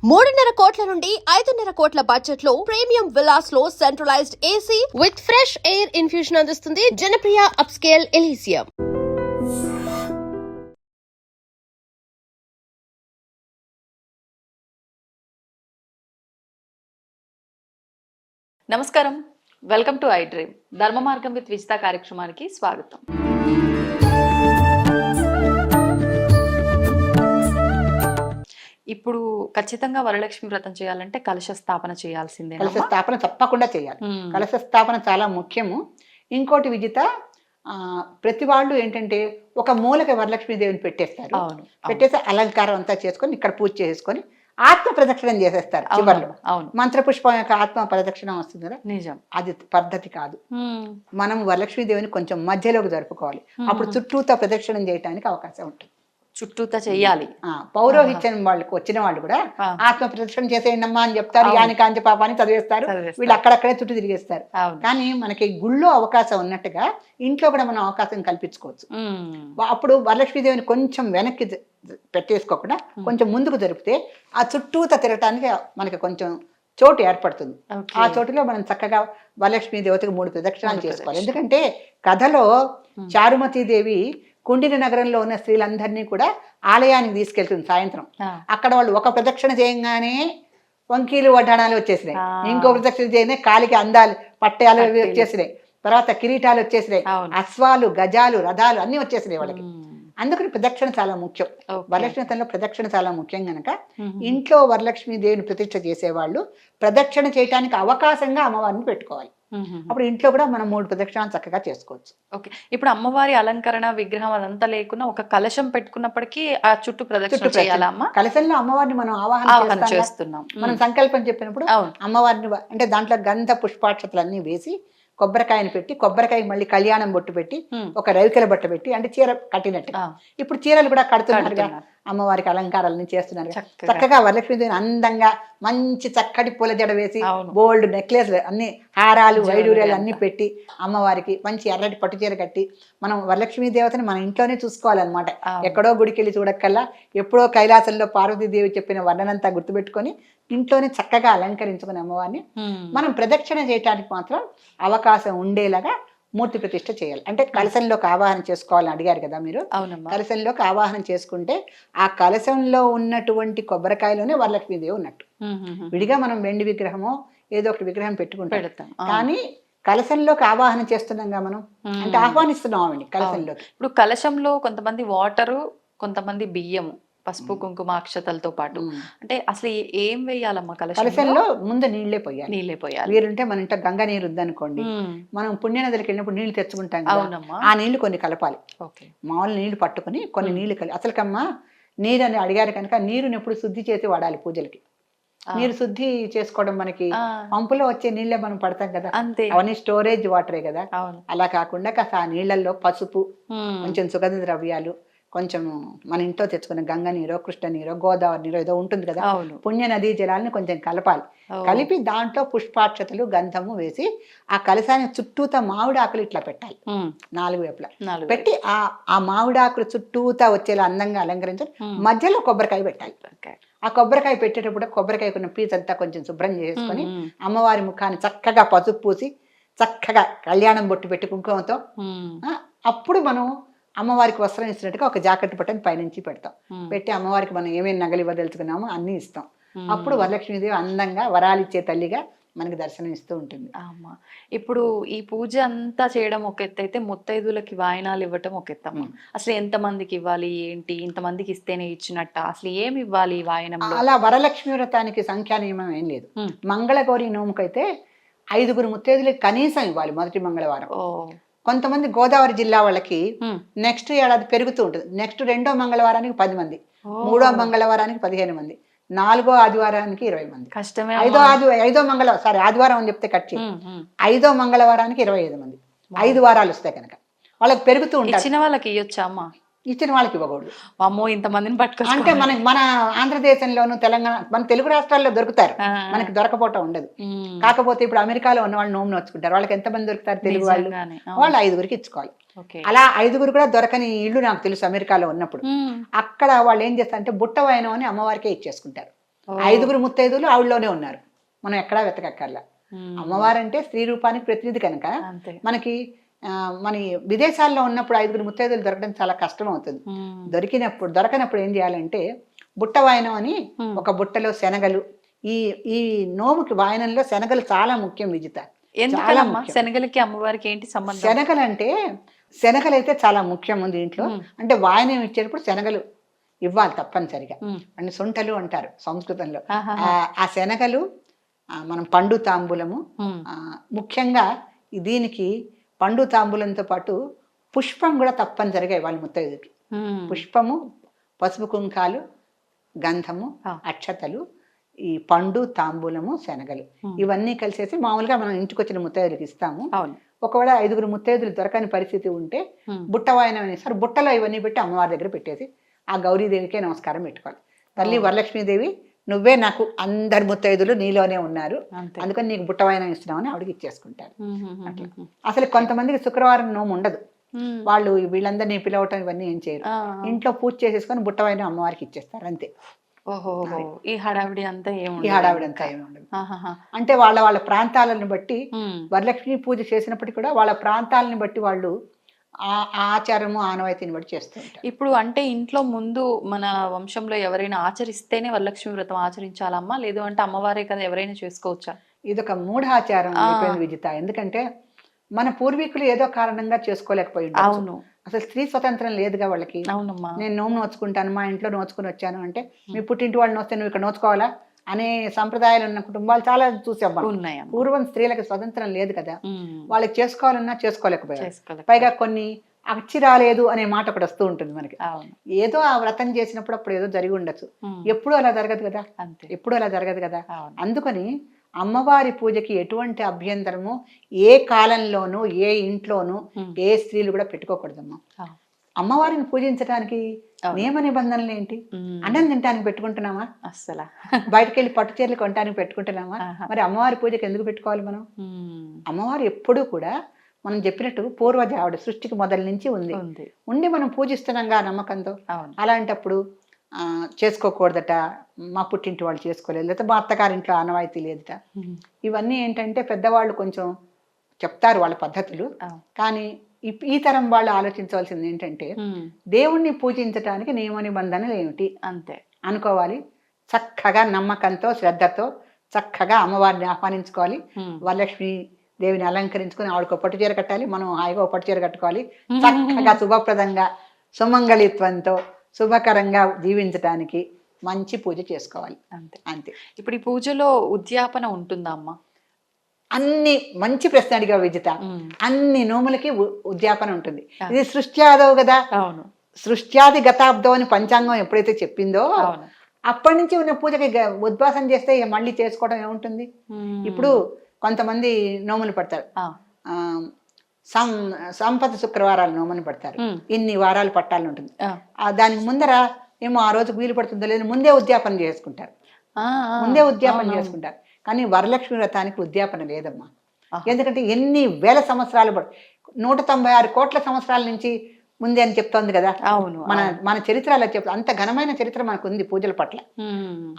3.5 కోట్ల నుండి 5.5 కోట్ల బడ్జెట్ లో ప్రీమియం విల్లాస్ లో centralised AC with fresh air infusion అందిస్తుంది జనప్రియ అప్స్కేల్ ఎలీసియం. నమస్కారం, వెల్కమ్ టు ఐ డ్రీమ్. ధర్మ మార్గం విత్ విజిత కార్యక్రమానికి స్వాగతం. ఇప్పుడు ఖచ్చితంగా వరలక్ష్మి వ్రతం చేయాలంటే కలశ స్థాపన చేయాల్సిందే. కలశ స్థాపన తప్పకుండా చేయాలి. కలశ స్థాపన చాలా ముఖ్యము. ఇంకోటి విజిత, ప్రతి వాళ్ళు ఏంటంటే ఒక మూలక వరలక్ష్మీదేవిని పెట్టేస్తారు. పెట్టేసి అలంకారం అంతా చేసుకొని ఇక్కడ పూజ చేసుకొని ఆత్మ ప్రదక్షిణం చేసేస్తారు. చివరిలో మంత్రపుష్పం యొక్క ఆత్మ ప్రదక్షిణం వస్తుంది కదా, నిజం. అది పద్ధతి కాదు. మనం వరలక్ష్మీదేవిని కొంచెం మధ్యలోకి జరుపుకోవాలి. అప్పుడు చుట్టూతో ప్రదక్షిణం చేయడానికి అవకాశం ఉంటుంది. చుట్టూతా చెయ్యాలి. పౌరోహిత్యం వాళ్ళకి వచ్చిన వాళ్ళు కూడా ఆత్మ ప్రదక్షిణ చేసేయండమ్మా అని చెప్తారు. యాని కాంతి పాపాన్ని చదివేస్తారు. వీళ్ళు అక్కడక్కడే చుట్టూ తిరిగేస్తారు. కానీ మనకి గుళ్ళో అవకాశం ఉన్నట్టుగా ఇంట్లో కూడా మనం అవకాశం కల్పించుకోవచ్చు. అప్పుడు వరలక్ష్మీదేవిని కొంచెం వెనక్కి పెట్టేసుకోకుండా కొంచెం ముందుకు జరిపితే ఆ చుట్టూత తిరగటానికి మనకి కొంచెం చోటు ఏర్పడుతుంది. ఆ చోటులో మనం చక్కగా వరలక్ష్మీ దేవతకు 3 ప్రదక్షిణాలు చేసుకోవాలి. ఎందుకంటే కథలో చారుమతీదేవి కుండిన నగరంలో ఉన్న స్త్రీలందరినీ కూడా ఆలయానికి తీసుకెళ్తుంది సాయంత్రం. అక్కడ వాళ్ళు ఒక ప్రదక్షిణ చేయంగానే వంకీలు వడ్డాణాలు వచ్చేసినాయి. ఇంకో ప్రదక్షిణ చేయగానే కాలికి అందాలు పట్టాలు వచ్చేసినాయి. తర్వాత కిరీటాలు వచ్చేసినాయి. అశ్వాలు, గజాలు, రథాలు అన్ని వచ్చేసినాయి వాళ్ళకి. అందుకని ప్రదక్షిణ చాలా ముఖ్యం. వరలక్ష్మిలో ప్రదక్షిణ చాలా ముఖ్యం గనక ఇంట్లో వరలక్ష్మీ దేవిని ప్రతిష్ఠ చేసేవాళ్ళు ప్రదక్షిణ చేయడానికి అవకాశంగా అమ్మవారిని పెట్టుకోవాలి. అప్పుడు ఇంట్లో కూడా మనం 3 ప్రదక్షిణాలు చక్కగా చేసుకోవచ్చు. ఓకే, ఇప్పుడు అమ్మవారి అలంకరణ విగ్రహం అదంతా లేకుండా ఒక కలశం పెట్టుకున్నప్పటికీ ఆ చుట్టూ ప్రదక్షిణ చేయాలమ్మా. కలశంలో అమ్మవారిని మనం ఆవాహన చేస్తున్నాం. మనం సంకల్పం చెప్పినప్పుడు అమ్మవారిని అంటే దాంట్లో గంధ పుష్పాక్షతలు అన్ని వేసి కొబ్బరికాయని పెట్టి కొబ్బరికాయ మళ్ళీ కళ్యాణం బొట్టు పెట్టి ఒక రవికల బట్ట పెట్టి అంటే చీర కట్టినట్టు. ఇప్పుడు చీరలు కూడా కడుతున్నారు, అమ్మవారికి అలంకారాలని చేస్తున్నారు. చక్కగా వరలక్ష్మీదేవిని అందంగా మంచి చక్కటి పూల జడ వేసి గోల్డ్ నెక్లెస్ అన్ని హారాలు వైడూర్యాలు అన్ని పెట్టి అమ్మవారికి మంచి ఎర్రటి పట్టు చీర కట్టి మనం వరలక్ష్మీ దేవతని మన ఇంట్లోనే చూసుకోవాలన్నమాట. ఎక్కడో గుడికి వెళ్ళి చూడక్కల్లా ఎప్పుడో కైలాసంలో పార్వతీదేవి చెప్పిన వర్ణనంతా గుర్తుపెట్టుకొని ఇంట్లోనే చక్కగా అలంకరించుకుని అమ్మవారిని మనం ప్రదక్షిణ చేయడానికి మాత్రం అవకాశం ఉండేలాగా మూర్తి ప్రతిష్ఠ చేయాలి. అంటే కలశంలోకి ఆవాహన చేసుకోవాలని అడిగారు కదా మీరు. కలశంలోకి ఆవాహన చేసుకుంటే ఆ కలశంలో ఉన్నటువంటి కొబ్బరికాయలోనే వరలక్ష్మీదేవి ఉన్నట్టు. విడిగా మనం వెండి విగ్రహమో ఏదో ఒకటి విగ్రహం పెట్టుకుంటాం. కానీ కలశంలోకి ఆవాహన చేస్తున్నాంగా మనం, అంటే ఆహ్వానిస్తున్నాం ఆవిడ కలశంలోకి. ఇప్పుడు కలశంలో కొంతమంది వాటరు, కొంతమంది బియ్యము, పసుపు కుంకుమ అక్షతలతో పాటు అంటే అసలు ఏం వేయాలమ్మా కలశంలో? ముందు నీళ్లే పోయాలి. వీరుంటే మన ఇంట్లో గంగా నీరు ఉందనుకోండి, మనం పుణ్యనదులకు వెళ్ళినప్పుడు నీళ్లు తెచ్చుకుంటాం కదా, ఆ నీళ్లు కొన్ని కలపాలి. మామూలు నీళ్లు పట్టుకుని కొన్ని నీళ్లు కలిపి అసలుకమ్మా నీరు అని అడిగారు కనుక నీరుని ఎప్పుడు శుద్ధి చేసి వాడాలి పూజలకి. నీరు శుద్ధి చేసుకోవడం మనకి పంపులో వచ్చే నీళ్ళే మనం పడతాం కదా, అవన్నీ స్టోరేజ్ వాటరే కదా. అలా కాకుండా కాస్త ఆ నీళ్లలో పసుపు, కొంచెం సుగంధ ద్రవ్యాలు, కొంచెం మన ఇంట్లో తెచ్చుకున్న గంగ నీరో కృష్ణ నీరో గోదావరి నీరో ఏదో ఉంటుంది కదా, పుణ్య నదీ జలాలను కొంచెం కలపాలి. కలిపి దాంట్లో పుష్పాక్షతలు గంధము వేసి ఆ కలశానికి చుట్టూతా మామిడాకులు ఇట్లా పెట్టాలి 4 వైపులా పెట్టి ఆ మామిడాకులు చుట్టూతా వచ్చేలా అందంగా అలంకరించాలి. మధ్యలో కొబ్బరికాయ పెట్టాలి. ఆ కొబ్బరికాయ పెట్టేటప్పుడు కొబ్బరికాయకున్న పీస్ అంతా కొంచెం శుభ్రం చేసుకొని అమ్మవారి ముఖాన్ని చక్కగా పసుపు పూసి చక్కగా కళ్యాణం బొట్టు పెట్టి కుంకుమతో అప్పుడు మనం అమ్మవారికి వస్త్రం ఇచ్చినట్టుగా ఒక జాకెట్ బట్టని పైనుంచి పెడతాం. పెట్టి అమ్మవారికి మనం ఏమేమి నగలు ఇవ్వదలుచుకున్నామో అన్ని ఇస్తాం. అప్పుడు వరలక్ష్మీదేవి అందంగా వరాలిచ్చే తల్లిగా మనకి దర్శనం ఇస్తూ ఉంటుంది. అమ్మా, ఇప్పుడు ఈ పూజ అంతా చేయడం ఒక ఎత్తు అయితే ముత్తైదులకి వాయినాలు ఇవ్వటం ఒక ఎత్తమ్మ. అసలు ఎంతమందికి ఇవ్వాలి, ఏంటి, ఇంతమందికి ఇస్తేనే ఇచ్చినట్ట, అసలు ఏమి ఇవ్వాలి వాయనంలో? అలా వరలక్ష్మి వ్రతానికి సంఖ్యా నియమం ఏం లేదు. మంగళగౌరి నోముకైతే 5 ముత్తైదులకి కనీసం ఇవ్వాలి మొదటి మంగళవారం. కొంతమంది గోదావరి జిల్లా వాళ్ళకి నెక్స్ట్ ఏడాది పెరుగుతూ ఉంటుంది. నెక్స్ట్ 2వ మంగళవారానికి 10 మంది, 3వ మంగళవారానికి 15 మంది, 4వ ఆదివారానికి 20 మంది, కష్టమే. 5వ మంగళవారం ఆదివారం అని చెప్తే కట్ చేయి, 5వ మంగళవారానికి 25 మంది. 5 వారాలు వస్తాయి కనుక వాళ్ళకి పెరుగుతూ ఉంటాయి. ఇచ్చిన వాళ్ళకి ఇవ్వచ్చా అమ్మా? ఇచ్చిన వాళ్ళకి ఇవ్వకూడదు. అమ్మో, ఇంతమందిని పట్టుకోవచ్చు అంటే మన ఆంధ్రదేశంలోను తెలంగాణ మన తెలుగు రాష్ట్రాల్లో దొరుకుతారు, మనకి దొరకపోవటం ఉండదు. కాకపోతే ఇప్పుడు అమెరికాలో ఉన్న వాళ్ళు నోము నోచుకుంటారు. వాళ్ళకి ఎంతమంది దొరుకుతారు తెలుగు వాళ్ళు? వాళ్ళు 5గురికి ఇచ్చుకోవాలి. అలా 5గురు కూడా దొరకని ఇళ్ళు నాకు తెలుసు అమెరికాలో ఉన్నప్పుడు. అక్కడ వాళ్ళు ఏం చేస్తారంటే బుట్ట వాయనం అని అమ్మవారికే ఇచ్చేసుకుంటారు. 5గురు ముత్తైదువులు ఆవిడలోనే ఉన్నారు, మనం ఎక్కడా వెతకక్కర్లా. అమ్మవారంటే స్త్రీ రూపానికి ప్రతినిధి కనుక మనకి మన విదేశాల్లో ఉన్నప్పుడు 5గురు ముత్తైదువులు దొరకడం చాలా కష్టం అవుతుంది. దొరకనప్పుడు ఏం చేయాలంటే బుట్ట వాయనం అని ఒక బుట్టలో శనగలు, ఈ నోముకి వాయనంలో శనగలు చాలా ముఖ్యం విజిత. శనగలకి అమ్మవారికి ఏంటి సంబంధం? శనగలు అంటే శనగలు అయితే చాలా ముఖ్యం దీంట్లో. అంటే వాయనం ఇచ్చేటప్పుడు శనగలు ఇవ్వాలి తప్పనిసరిగా. అంటే సొంటలు అంటారు సంస్కృతంలో. ఆ శనగలు మనం పండు తాంబూలము, ముఖ్యంగా దీనికి పండు తాంబూలంతో పాటు పుష్పం కూడా తప్పనిసరిగా ఇవ్వాలి ముత్తైదుకి. పుష్పము, పసుపు కుంకాలు, గంధము, అక్షతలు, ఈ పండు తాంబూలము, శనగలు ఇవన్నీ కలిసేసి మామూలుగా మనం ఇంటికి వచ్చిన ముత్తైదులకు ఇస్తాము. ఒకవేళ 5గురు ముత్తైదులు దొరకని పరిస్థితి ఉంటే బుట్ట వాయనం అనేసారి బుట్టలో ఇవన్నీ పెట్టి అమ్మవారి దగ్గర పెట్టేసి ఆ గౌరీదేవికే నమస్కారం పెట్టుకోవాలి. తల్లి వరలక్ష్మీదేవి, నువ్వే నాకు అందరి ముత్తైదులు నీలోనే ఉన్నారు, అందుకని నీకు బుట్ట వాయనం ఇస్తున్నామని ఆవిడకి ఇచ్చేసుకుంటారు. అట్లా అసలు కొంతమందికి శుక్రవారం నోము ఉండదు, వాళ్ళు వీళ్ళందరినీ పిలవటం ఇవన్నీ ఏం చేయరు, ఇంట్లో పూజ చేసేసుకొని బుట్ట వాయనం అమ్మవారికి ఇచ్చేస్తారు అంతే. ఈ హడావిడి అంతా ఏమి ఉండదు. అంటే వాళ్ళ ప్రాంతాలను బట్టి వరలక్ష్మి పూజ చేసినప్పటికీ కూడా వాళ్ళ ప్రాంతాలను బట్టి వాళ్ళు ఆ ఆచారము ఆనవాయితీని బట్టి చేస్తుంటారు. ఇప్పుడు అంటే ఇంట్లో ముందు మన వంశంలో ఎవరైనా ఆచరిస్తేనే వరలక్ష్మి వ్రతం ఆచరించాలమ్మా, లేదు అంటే అమ్మవారే కదా ఎవరైనా చేసుకోవచ్చా? ఇదొక మూఢాచారం అయిపోయింది విజిత. ఎందుకంటే మన పూర్వీకులు ఏదో కారణంగా చేసుకోలేకపోయి, అవును, అసలు స్త్రీ స్వతంత్రం లేదుగా వాళ్ళకి. అవునమ్మా, నేను నోము నోచుకుంటాను, మా ఇంట్లో నోచుకుని వచ్చాను అంటే మీ పుట్టింటి వాళ్ళు నోస్తే నువ్వు ఇక్కడ నోచుకోవాలా అనే సంప్రదాయాలు ఉన్న కుటుంబాలు చాలా చూసాం. పూర్వం స్త్రీలకు స్వతంత్రం లేదు కదా, వాళ్ళకి చేసుకోవాలన్నా చేసుకోలేకపోయారు. పైగా కొన్ని అచ్చి రాలేదు అనే మాట ఒకటి వస్తూ ఉంటుంది మనకి. ఏదో ఆ వ్రతం చేసినప్పుడు అప్పుడు ఏదో జరిగి ఉండొచ్చు, ఎప్పుడు అలా జరగదు కదా, ఎప్పుడు అలా జరగదు కదా. అందుకని అమ్మవారి పూజకి ఎటువంటి అభ్యంతరము ఏ కాలంలోనూ ఏ ఇంట్లోనూ ఏ స్త్రీలు కూడా పెట్టుకోకూడదమ్మా. అమ్మవారిని పూజించడానికి నియమ నిబంధనలు ఏంటి? అన్నం తినడానికి పెట్టుకుంటున్నామా? అస్సలు బయటకు వెళ్ళి పట్టు చీరలు కొనడానికి పెట్టుకుంటున్నామా? మరి అమ్మవారి పూజకి ఎందుకు పెట్టుకోవాలి మనం? అమ్మవారు ఎప్పుడూ కూడా మనం చెప్పినట్టు పూర్వజ, ఆవిడ సృష్టికి మొదల నుంచి ఉండి మనం పూజిస్తున్నాంగా నమ్మకంతో. అలాంటప్పుడు చేసుకోకూడదట, మా పుట్టింటి వాళ్ళు చేసుకోలేదు, లేకపోతే మా అత్తగారింట్లో ఆనవాయితీ లేదట. ఇవన్నీ ఏంటంటే పెద్దవాళ్ళు కొంచెం చెప్తారు వాళ్ళ పద్ధతులు, కానీ ఈ తరం వాళ్ళు ఆలోచించవలసింది ఏంటంటే దేవుణ్ణి పూజించడానికి నియమ నిబంధనలు ఏమిటి అంతే అనుకోవాలి. చక్కగా నమ్మకంతో శ్రద్ధతో చక్కగా అమ్మవారిని ఆహ్వానించుకోవాలి. వరలక్ష్మి దేవిని అలంకరించుకొని ఆవిడకు పట్టు చీర కట్టాలి, మనం హాయిగా పట్టు చీర కట్టుకోవాలి. చక్కగా శుభప్రదంగా సుమంగళిత్వంతో శుభకరంగా జీవించడానికి మంచి పూజ చేసుకోవాలి అంతే అంతే. ఇప్పుడు ఈ పూజలో ఉద్యాపన ఉంటుందా అమ్మ? అన్ని మంచి ప్రశ్న అడిగా విజిత. అన్ని నోములకి ఉద్యాపన ఉంటుంది. ఇది సృష్ట్యాదవు కదా, సృష్ట్యాది గతాబ్దం అని పంచాంగం ఎప్పుడైతే చెప్పిందో అప్పటి నుంచి ఉన్న పూజకి ఉద్వాసన చేస్తే మళ్ళీ చేసుకోవడం ఏముంటుంది? ఇప్పుడు కొంతమంది నోములు పడతారు, సంపద శుక్రవారాలు నోములు పడతారు, ఇన్ని వారాలు పట్టాలని ఉంటుంది. దానికి ముందర ఏమో ఆ రోజుకు వీలు పడుతుందో లేదు ముందే ఉద్యాపన చేసుకుంటారు, ముందే ఉద్యాపన చేసుకుంటారు. కానీ వరలక్ష్మి వ్రతానికి ఉద్యాపన లేదమ్మా. ఎందుకంటే ఎన్ని వేల సంవత్సరాలు 196 కోట్ల సంవత్సరాల నుంచి ముందే అని చెప్తోంది కదా. మన చరిత్ర అలా చెప్తా, అంత ఘనమైన చరిత్ర మనకు ఉంది పూజల పట్ల.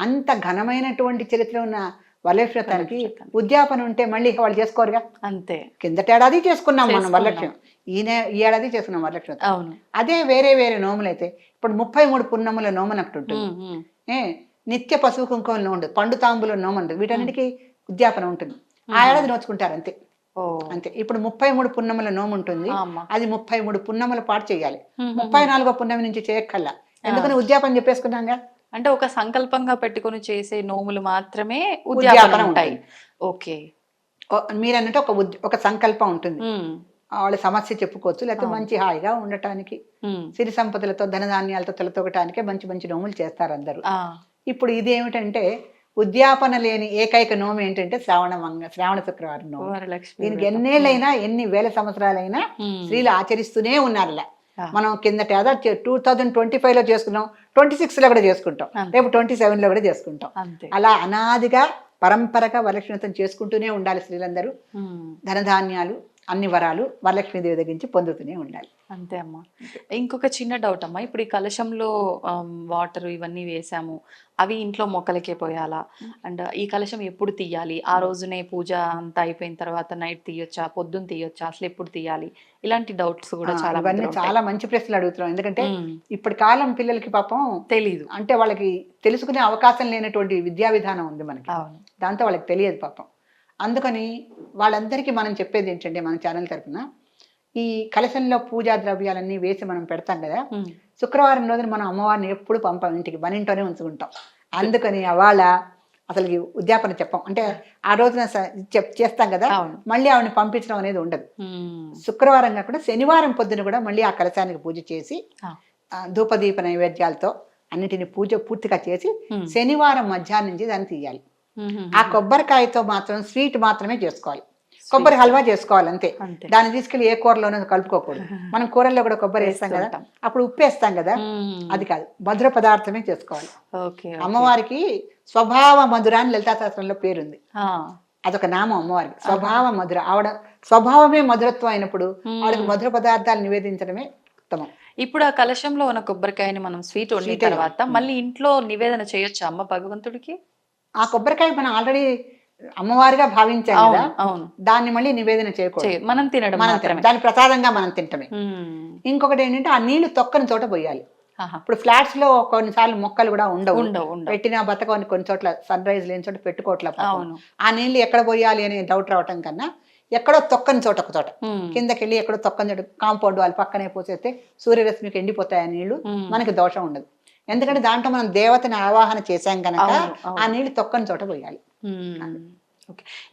అంత ఘనమైనటువంటి చరిత్ర ఉన్న వరలక్ష్మి వ్రతానికి ఉద్యాపన ఉంటే మళ్ళీ వాళ్ళు చేసుకోరుగా. అంతే, కిందటేడాది చేసుకున్నాం మనం వరలక్ష్మి, ఈ ఏడాది చేసుకున్నాం వరలక్ష్మి వ్రతం. అదే వేరే వేరే నోములు అయితే ఇప్పుడు 33 పున్నముల నోమని ఒకటి ఉంటుంది, నిత్య పశువు కుంకుమ నోము, పండు తాంబుల నోము ఉంటుంది, వీటన్నిటికీ ఉద్యాపన ఉంటుంది. ఆ ఏడాది నోచుకుంటారు అంతే అంతే. ఇప్పుడు 33 పున్నముల నోము ఉంటుంది, అది 33 పున్నముల పాటు చేయాలి. 34వ పున్నమి నుంచి చేయక్కల్లా, ఎందుకని ఉద్యాపన చెప్పేసుకున్నాగా. అంటే ఒక సంకల్పంగా పెట్టుకుని చేసే నోములు మాత్రమే ఉద్యాపన ఉంటాయి. ఓకే, మీరన్నట్టు ఒక సంకల్పం ఉంటుంది, వాళ్ళ సమస్య చెప్పుకోవచ్చు, లేకపోతే మంచి హాయిగా ఉండటానికి సిరి సంపదలతో ధనధాన్యాలతో తొలతొగటానికే మంచి మంచి నోములు చేస్తారు అందరూ. ఇప్పుడు ఇదేమిటంటే ఉద్యాపన లేని ఏకైక నోము ఏంటంటే శ్రావణ శుక్రవారం నోము. దీనికి ఎన్నేళ్ళైనా ఎన్ని వేల సంవత్సరాలైనా స్త్రీలు ఆచరిస్తూనే ఉన్నారులా. మనం కిందట 2025 లో చేసుకున్నాం, 26 లో కూడా చేసుకుంటాం, రేపు 27 లో కూడా చేసుకుంటాం. అలా అనాదిగా పరంపరగా వరలక్ష్మి వ్రతం చేసుకుంటూనే ఉండాలి స్త్రీలందరూ. ధనధాన్యాలు అన్ని వరాలు వరలక్ష్మీదేవి దగ్గర నుంచి పొందుతూనే ఉండాలి. అంతే అమ్మా. ఇంకొక చిన్న డౌట్ అమ్మా, ఇప్పుడు ఈ కలశంలో వాటర్ ఇవన్నీ వేసాము, అవి ఇంట్లో మొక్కలకే పోయాలా? అండ్ ఈ కలశం ఎప్పుడు తీయాలి? ఆ రోజునే పూజ అంతా అయిపోయిన తర్వాత నైట్ తీయొచ్చా, పొద్దున్న తీయొచ్చా, అసలు ఎప్పుడు తీయాలి? ఇలాంటి డౌట్స్ కూడా చాలా ఇవన్నీ చాలా మంచి ప్రశ్నలు అడుగుతున్నాం. ఎందుకంటే ఇప్పటి కాలం పిల్లలకి పాపం తెలీదు, అంటే వాళ్ళకి తెలుసుకునే అవకాశం లేనటువంటి విద్యా విధానం ఉంది మనకి, దాంతో వాళ్ళకి తెలియదు పాపం. అందుకని వాళ్ళందరికీ మనం చెప్పేది ఏంటంటే, మన ఛానల్ తరఫున ఈ కలశంలో పూజా ద్రవ్యాలన్నీ వేసి మనం పెడతాం కదా, శుక్రవారం రోజున మనం అమ్మవారిని ఎప్పుడు పంపం, ఇంటికి మన ఇంట్లోనే ఉంచుకుంటాం. అందుకని అవాళ అసలు ఉద్యాపన చెప్పం, అంటే ఆ రోజున చేస్తాం కదా, మళ్ళీ ఆవిడని పంపించడం అనేది ఉండదు. శుక్రవారం కాకుండా శనివారం పొద్దున కూడా మళ్ళీ ఆ కలశానికి పూజ చేసి ధూపదీప నైవేద్యాలతో అన్నిటిని పూజ పూర్తిగా చేసి శనివారం మధ్యాహ్నం నుంచి దాన్ని తీయాలి. ఆ కొబ్బరికాయతో మాత్రం స్వీట్ మాత్రమే చేసుకోవాలి, కొబ్బరి హల్వా చేసుకోవాలి అంతే. దాన్ని తీసుకెళ్లి ఏ కూరలోనూ కలుపుకోకూడదు. మనం కూరల్లో కూడా కొబ్బరి వేస్తాం కదా, అప్పుడు ఉప్పు వేస్తాం కదా, అది కాదు, మధుర పదార్థమే చేసుకోవాలి. అమ్మవారికి స్వభావ మధుర అని లలితా శాస్త్రంలో పేరుంది, అదొక నామం అమ్మవారికి, స్వభావ మధుర. ఆవిడ స్వభావమే మధురత్వం అయినప్పుడు ఆవిడకి మధుర పదార్థాలు నివేదించడమే ఉత్తమం. ఇప్పుడు ఆ కలశంలో ఉన్న కొబ్బరికాయని మనం స్వీట్ వండిన తర్వాత మళ్ళీ ఇంట్లో నివేదన చేయొచ్చా అమ్మ భగవంతుడికి? ఆ కొబ్బరికాయ మనం ఆల్రెడీ అమ్మవారిగా భావించాం కదా, దాన్ని మళ్ళీ నివేదన చేయకూడదు, మనం తినడం, దాని ప్రసాదంగా మనం తింటమే. ఇంకొకటి ఏంటంటే ఆ నీళ్లు తొక్కని చోట పోయాలి. ఇప్పుడు ఫ్లాట్స్ లో కొన్నిసార్లు మొక్కలు కూడా ఉండవు, పెట్టినా బతకని కొన్ని చోట్ల సన్ రైజ్ లేని చోట పెట్టుకోవట్లేదు. ఆ నీళ్లు ఎక్కడ పోయాలి అనే డౌట్ రావటం కన్నా ఎక్కడో తొక్కని చోట, ఒక చోట కిందకెళ్ళి ఎక్కడో తొక్కని చోట కాంపౌండ్ వాళ్ళ పక్కనే పోసేస్తే సూర్యరశ్మికి ఎండిపోతాయి ఆ నీళ్లు, మనకి దోషం ఉండదు. ఎందుకంటే దాంట్లో మనం దేవతని ఆవాహన చేశాం కనుక ఆ నీళ్లు తొక్కని చోట పోయాలి.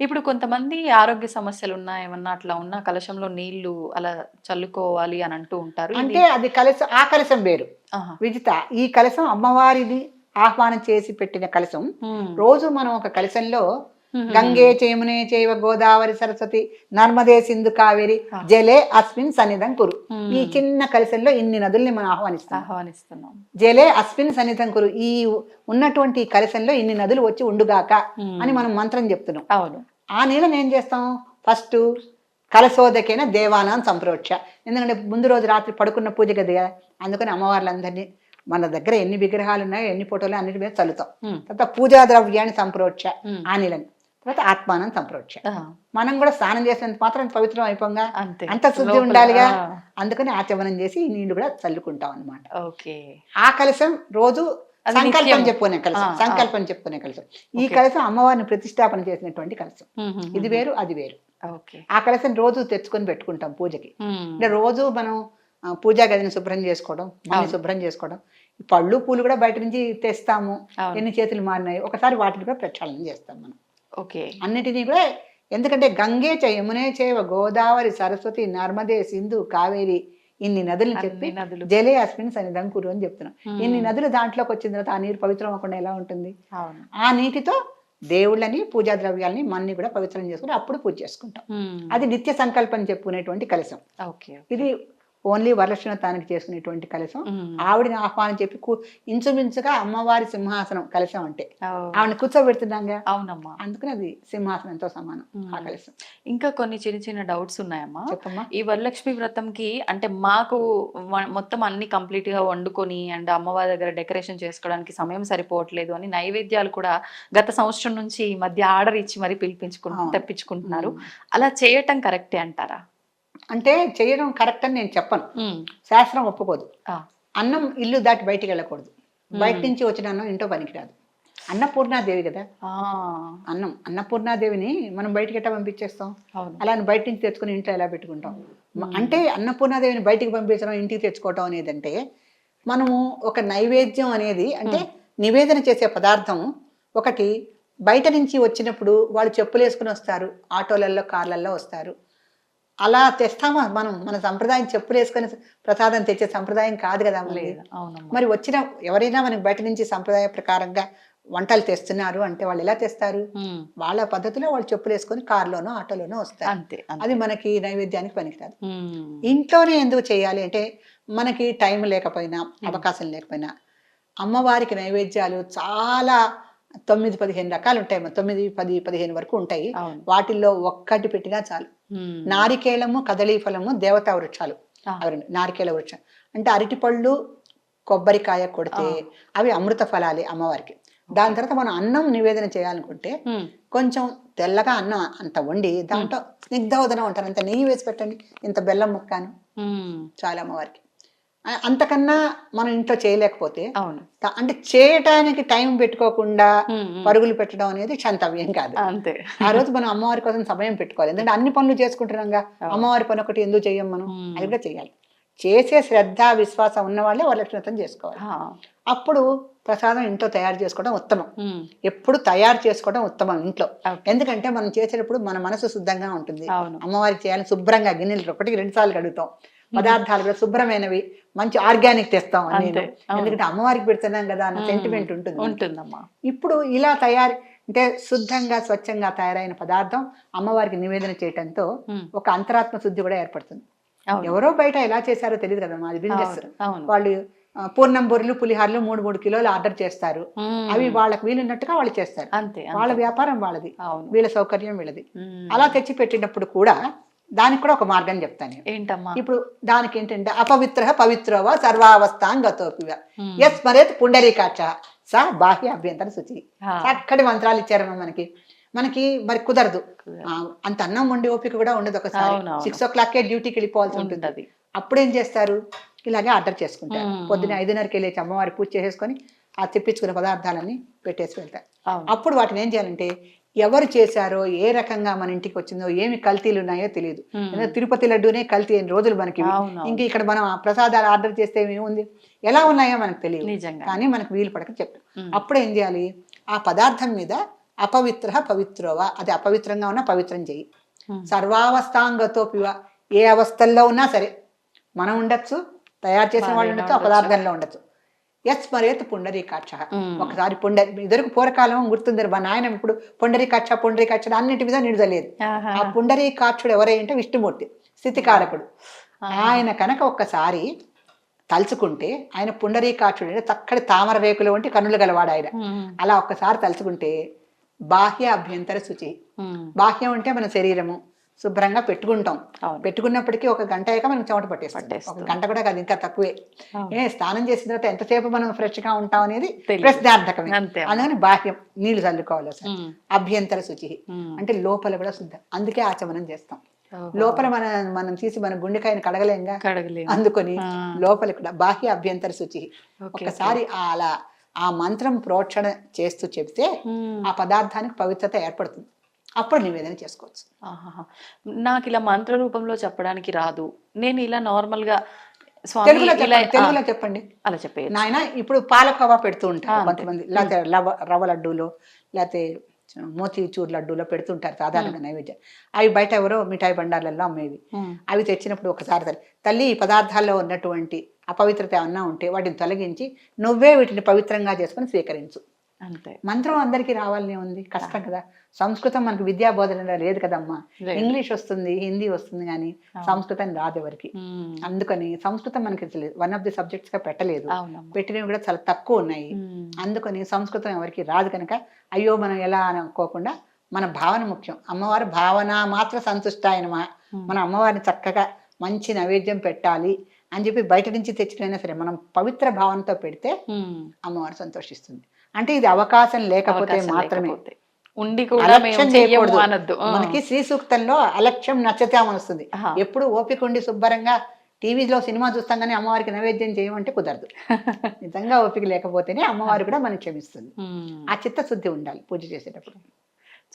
ఇప్పుడు కొంతమంది ఆరోగ్య సమస్యలు ఉన్నా, ఏమన్నా అట్లా ఉన్నా కలశంలో నీళ్లు అలా చల్లుకోవాలి అని అంటూ ఉంటారు. అంటే అది కలశం, ఆ కలశం వేరు విజిత. ఈ కలశం అమ్మవారిని ఆహ్వానం చేసి పెట్టిన కలశం. రోజు మనం ఒక కలశంలో గంగే చేమునే చేవ గోదావరి సరస్వతి నర్మదే సింధు కావేరి జలే అస్మిన్ సన్నిధం కురు. ఈ చిన్న కలశంలో ఇన్ని నదుల్ని మనం ఆహ్వానిస్తున్నాం. జలే అస్మిన్ సన్నిధం కురు, ఈ ఉన్నటువంటి కలశంలో ఇన్ని నదులు వచ్చి ఉండుగాక అని మనం మంత్రం చెప్తున్నాం. అవును. ఆ నీళ్ళని ఏం చేస్తాం, ఫస్ట్ కలశోదకైన దేవానాం సంప్రోక్ష. ఎందుకంటే ముందు రోజు రాత్రి పడుకున్న పూజ గదిగా, అందుకని అమ్మవార్లందరినీ మన దగ్గర ఎన్ని విగ్రహాలు ఉన్నాయో ఎన్ని ఫోటోలు అన్నిటి మీద చల్లుతాం. తర్వాత పూజా ద్రవ్యాన్ని సంప్రోక్ష, ఆ నీళ్ళని. తర్వాత ఆత్మానం సంప్రోక్ష, మనం కూడా స్నానం చేసినంత మాత్రం పవిత్రం అయిపోగా అంత శుద్ధి ఉండాలిగా, అందుకని ఆచమనం చేసి ఈ నీళ్లు కూడా చల్లుకుంటాం అనమాట. ఆ కలశం రోజు సంకల్పం చెప్పుకునే కలశం, సంకల్పం చెప్పుకునే కలశం. ఈ కలశం అమ్మవారిని ప్రతిష్టాపన చేసినటువంటి కలశం. ఇది వేరు, అది వేరు. ఆ కలశం రోజు తెచ్చుకొని పెట్టుకుంటాం పూజకి. అంటే రోజు మనం పూజా గదిని శుభ్రం చేసుకోవడం, మళ్ళీ శుభ్రం చేసుకోవడం. పళ్ళు పూలు కూడా బయట నుంచి తెస్తాము, ఎన్ని చేతులు మారినాయి, ఒకసారి వాటిని కూడా ప్రక్షాళన చేస్తాం మనం. అన్నిటినీ కూడా. ఎందుకంటే గంగే చ యమునే చేవ గోదావరి సరస్వతి నర్మదే సింధు కావేరి, ఇన్ని నదులు చెప్పి జలే అస్మిన్ సన్నిధం కురు అని చెప్తున్నాం. ఇన్ని నదులు దాంట్లోకి వచ్చిన తర్వాత ఆ నీరు పవిత్రం అవ్వకుండా ఎలా ఉంటుంది? ఆ నీటితో దేవుళ్ళని పూజా ద్రవ్యాలని మన్ని కూడా పవిత్రం చేసుకుని అప్పుడు పూజ చేసుకుంటాం. అది నిత్య సంకల్పం చెప్పుకునేటువంటి కలశం. ఇది ఓన్లీ వరలక్ష్మీతానికి చేసుకునేటువంటి కలశం. ఆవిడని ఆహ్వానం చెప్పి ఇంచుమించుగా అమ్మవారి సింహాసనం కలశం అంటే, ఆవిడని కూర్చోబెడుతున్నాగా, అవునమ్మా, అందుకని అది సింహాసనంతో సమానం ఆ కలశం. ఇంకా కొన్ని చిన్న చిన్న డౌట్స్ ఉన్నాయమ్మా. చెప్పమ్మా. ఈ వరలక్ష్మి వ్రతంకి అంటే మాకు మొత్తం అన్ని కంప్లీట్ గా వండుకొని అండ్ అమ్మవారి దగ్గర డెకరేషన్ చేసుకోవడానికి సమయం సరిపోవట్లేదు అని నైవేద్యాలు కూడా గత సంవత్సరం నుంచి ఈ మధ్య ఆర్డర్ ఇచ్చి మరి తెప్పించుకుంటున్నారు. అలా చేయటం కరెక్టే అంటారా? అంటే చేయడం కరెక్ట్ అని నేను చెప్పను, శాస్త్రం ఒప్పుకోదు. అన్నం ఇల్లు దాటి బయటికి వెళ్ళకూడదు, బయట నుంచి వచ్చిన అన్నం ఇంట్లో పనికిరాదు. అన్నపూర్ణాదేవి కదా అన్నం, అన్నపూర్ణాదేవిని మనం బయటికి ఎట్లా పంపించేస్తాం? అలా బయట నుంచి తెచ్చుకుని ఇంట్లో ఎలా పెట్టుకుంటాం? అంటే అన్నపూర్ణాదేవిని బయటికి పంపించడం, ఇంటికి తెచ్చుకోవటం అనేది అంటే మనము ఒక నైవేద్యం అనేది, అంటే నివేదన చేసే పదార్థం ఒకటి బయట నుంచి వచ్చినప్పుడు వాళ్ళు చెప్పులు వేసుకుని వస్తారు, ఆటోలలో కార్లలో వస్తారు, అలా తెస్తామా మనం? మన సంప్రదాయం చెప్పులు వేసుకొని ప్రసాదం తెచ్చే సంప్రదాయం కాదు కదా మనది. మరి వచ్చిన ఎవరైనా మనకి బయట నుంచి సంప్రదాయ ప్రకారంగా వంటలు తెస్తున్నారు అంటే వాళ్ళు ఎలా తెస్తారు? వాళ్ళ పద్ధతిలో వాళ్ళు చెప్పులు వేసుకొని కారులోనో ఆటోలోనో వస్తారు. అది మనకి నైవేద్యానికి పనికిరాదు. ఇంట్లోనే ఎందుకు చేయాలి అంటే, మనకి టైం లేకపోయినా అవకాశం లేకపోయినా అమ్మవారికి నైవేద్యాలు చాలా 9-15 రకాలు ఉంటాయి, 9-10-15 వరకు ఉంటాయి. అవును. వాటిల్లో ఒక్కటి పెట్టినా చాలు. నారికేళము, కదళీ ఫలము దేవతా వృక్షాలు. అవి నారికేళ వృక్షం అంటే అరటిపళ్ళు, కొబ్బరికాయ కొడితే అవి అమృత ఫలాలే అమ్మవారికి. దాని తర్వాత మనం అన్నం నివేదన చేయాలనుకుంటే కొంచెం తెల్లగా అన్నం అంత వండి దాంట్లో స్నిగ్ధోదనం అంటారు, అంత నెయ్యి వేసి పెట్టండి, ఇంత బెల్లం ముక్కాను చాలా అమ్మవారికి. అంతకన్నా మనం ఇంట్లో చేయలేకపోతే అంటే చేయటానికి టైం పెట్టుకోకుండా పరుగులు పెట్టడం అనేది క్షంతవ్యం కాదు. ఆ రోజు మనం అమ్మవారి కోసం సమయం పెట్టుకోవాలి. ఎందుకంటే అన్ని పనులు చేసుకుంటున్నాంగా, అమ్మవారి పని ఒకటి ఎందుకు చెయ్యం మనం, అది కూడా చెయ్యాలి. చేసే శ్రద్ధ విశ్వాసం ఉన్న వాళ్ళే వరలక్ష్మి వ్రతం చేసుకోవాలి. అప్పుడు ప్రసాదం ఇంట్లో తయారు చేసుకోవడం ఉత్తమం. ఎప్పుడు తయారు చేసుకోవడం ఉత్తమం ఇంట్లో. ఎందుకంటే మనం చేసేటప్పుడు మన మనసు శుద్ధంగా ఉంటుంది. అమ్మవారికి చేయాలని శుభ్రంగా గిన్నెలు 1-2 సార్లు కడుగుతాం. పదార్థాలు కూడా శుభ్రమైనవి, మంచి ఆర్గానిక్ తెస్తాం అని. ఎందుకంటే అమ్మవారికి పెడుతున్నాం కదా అన్న సెంటిమెంట్ ఉంటుందమ్మా. ఇప్పుడు ఇలా అంటే శుద్ధంగా స్వచ్ఛంగా తయారైన పదార్థం అమ్మవారికి నివేదన చేయటంతో ఒక అంతరాత్మ శుద్ధి కూడా ఏర్పడుతుంది. ఎవరో బయట ఎలా చేశారో తెలియదు కదమ్మా, అది బిజినెస్. వాళ్ళు పూర్ణం బొర్రెలు, పులిహార్లు 3 కిలోలు ఆర్డర్ చేస్తారు. అవి వాళ్ళకి వీలున్నట్టుగా వాళ్ళు చేస్తారు. వాళ్ళ వ్యాపారం వాళ్ళది, వీళ్ళ సౌకర్యం వీళ్ళది. అలా తెచ్చి పెట్టినప్పుడు కూడా దానికి కూడా ఒక మార్గం చెప్తాను. ఏంటమ్మా? ఇప్పుడు దానికి ఏంటంటే అపవిత్ర పవిత్రవ సర్వావస్థాంగతోపివ యస్మరేత్ పుండరీకాక్ష స బాహ్య అభ్యంతర శుచి. చక్కటి మంత్రాలు ఇచ్చారమ్మా మనకి మరి కుదరదు, అంత అన్నం వండి ఓపిక కూడా ఉండదు. ఒకసారి 6 o'clock డ్యూటీకి వెళ్ళిపోవాల్సి ఉంటుంది. అప్పుడు ఏం చేస్తారు, ఇలాగే ఆర్డర్ చేసుకుంటారు. పొద్దున్న 5:30కి లేచి అమ్మవారి పూజ చేసేసుకొని ఆ తెప్పించుకున్న పదార్థాలన్నీ పెట్టేసి వెళ్తారు. అప్పుడు వాటిని ఏం చేయాలంటే ఎవరు చేశారో, ఏ రకంగా మన ఇంటికి వచ్చిందో, ఏమి కల్తీలు ఉన్నాయో తెలియదు. తిరుపతి లడ్డూనే కల్తీ అయిన రోజులు మనకి. ఇంక ఇక్కడ మనం ప్రసాదాలు ఆర్డర్ చేస్తే ఏముంది, ఎలా ఉన్నాయో మనకు తెలియదు. కానీ మనకు వీలు పడక చెప్తాం. అప్పుడు ఏం చేయాలి, ఆ పదార్థం మీద అపవిత్ర పవిత్రోవా, అది అపవిత్రంగా ఉన్నా పవిత్రం చెయ్యి. సర్వావస్థాంగతో పివ, ఏ అవస్థల్లో ఉన్నా సరే మనం ఉండొచ్చు, తయారు చేసిన వాళ్ళు ఉండొచ్చు, ఆ పదార్థంలో ఉండొచ్చు. యస్మరేత్ పుండరీకాక్ష. ఒకసారి ఇద్దరికి పూర్వకాలం గుర్తుంది, మా నాయన ఇప్పుడు పుండరీకాక్ష అన్నిటి మీద నిడుదలేదు. ఆ పుండరీకాక్షుడు ఎవరంటే విష్ణుమూర్తి, స్థితికారకుడు. ఆయన కనుక ఒక్కసారి తలుచుకుంటే, ఆయన పుండరీకాక్షుడు అంటే చక్కటి తామర రేకులు వంటి కన్నులు గలవాడు ఆయన. అలా ఒక్కసారి తలుచుకుంటే బాహ్య అభ్యంతర శుచి. బాహ్యం అంటే మన శరీరము శుభ్రంగా పెట్టుకుంటాం. పెట్టుకున్నప్పటికీ 1 గంట అయ్యాక మనం చెమట పట్టేస్తాం. 1 గంట కూడా కాదు, ఇంకా తక్కువే. స్నానం చేసిన తర్వాత ఎంతసేపు మనం ఫ్రెష్ గా ఉంటాం అనేది ప్రశ్నార్థకమే. అందుకని బాహ్యం నీళ్లు చల్లుకోవాలి. అభ్యంతర శుచి అంటే లోపల కూడా శుద్ధం. అందుకే ఆచమనం చేస్తాం. లోపల మనం తీసి మన గుండెకాయని కడగలేంగా, అందుకొని లోపల కూడా బాహ్య అభ్యంతర శుచి. ఒకసారి అలా ఆ మంత్రం ప్రోక్షణ చేస్తూ చెప్తే ఆ పదార్థానికి పవిత్రత ఏర్పడుతుంది. అప్పుడు నివేదన చేసుకోవచ్చు. నాకు ఇలా మంత్ర రూపంలో చెప్పడానికి రాదు, నేను ఇలా నార్మల్ గా తెలుగులో చెప్పండి అలా చెప్పే నాయన. ఇప్పుడు పాలకోవా పెడుతూ ఉంటారు కొంతమంది, లేకపోతే రవ్వ లడ్డూలో, లేకపోతే మోతీచూర్ లడ్డూలో పెడుతుంటారు సాధారణంగా నైవేద్యం. అవి బయట ఎవరో మిఠాయి బండార్లలో అమ్మేవి. అవి తెచ్చినప్పుడు ఒకసారి తల్లి ఈ పదార్థాల్లో ఉన్నటువంటి అపవిత్రత ఏమన్నా ఉంటే వాటిని తొలగించి నువ్వే వీటిని పవిత్రంగా చేసుకొని స్వీకరించు. అంతే. మంత్రం అందరికీ రావాలని ఉంది, కష్టం కదా. సంస్కృతం మనకు విద్యా బోధన లేదు కదమ్మా. ఇంగ్లీష్ వస్తుంది, హిందీ వస్తుంది, కానీ సంస్కృతం రాదు ఎవరికి. అందుకని సంస్కృతం మనకి 1 of the subjects గా పెట్టలేదు, పెట్టినవి కూడా చాలా తక్కువ ఉన్నాయి. అందుకని సంస్కృతం ఎవరికి రాదు కనుక అయ్యో మనం ఎలా అనుకోకుండా మన భావన ముఖ్యం. అమ్మవారి భావన మాత్ర సంతుష్టాయనమా. మన అమ్మవారిని చక్కగా మంచి నైవేద్యం పెట్టాలి అని చెప్పి బయట నుంచి తెచ్చినైనా సరే మనం పవిత్ర భావనతో పెడితే అమ్మవారు సంతోషిస్తుంది. అంటే ఇది అవకాశం లేకపోతే మాత్రమే, అలక్ష్యం చేయకూడదు. మనకి శ్రీ సూక్తంలో అలక్ష్యం నచ్చతామని వస్తుంది. ఎప్పుడు ఓపిక ఉండి శుభ్రంగా టీవీలో సినిమా చూస్తాం కానీ అమ్మవారికి నైవేద్యం చేయమంటే కుదరదు. నిజంగా ఓపిక లేకపోతేనే అమ్మవారు కూడా మనకి క్షమిస్తుంది. ఆ చిత్తశుద్ధి ఉండాలి పూజ చేసేటప్పుడు.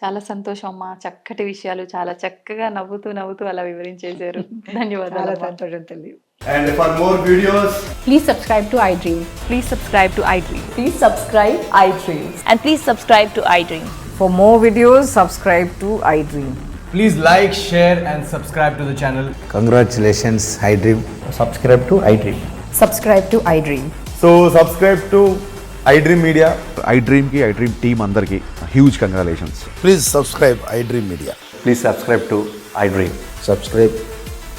చాలా సంతోషం అమ్మా, చక్కటి విషయాలు చాలా చక్కగా నవ్వుతూ అలా వివరించేశారు. ధన్యవాదాలు. చాలా సంతోషం తల్లి. And for more videos, please subscribe to iDream. Please subscribe to iDream. Please subscribe iDream. And please subscribe to iDream. For more videos, subscribe to iDream. please like, share and subscribe to the channel. Congratulations, iDream. Subscribe to iDream. Subscribe to iDream. So subscribe to iDream Media. iDream ki iDream team andarki huge congratulations. Please subscribe iDream Media. Please subscribe to iDream. Subscribe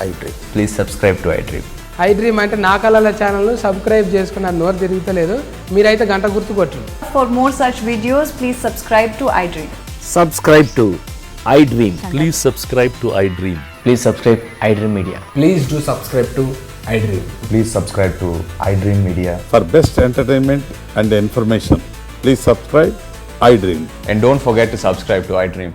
iDream. Please subscribe to iDream. I dream అంటే నా కళల ఛానల్ను subscribe చేసుకున్న నోరు తిరుగుతలేదు. మీరైతే గంట గుర్తు కొట్టండి. For more such videos, please subscribe to iDream. Subscribe to iDream. Please subscribe to iDream. Please subscribe iDream Media. Please do subscribe to iDream. Please subscribe to iDream Media. For best entertainment and information, please subscribe iDream. And don't forget to subscribe to iDream.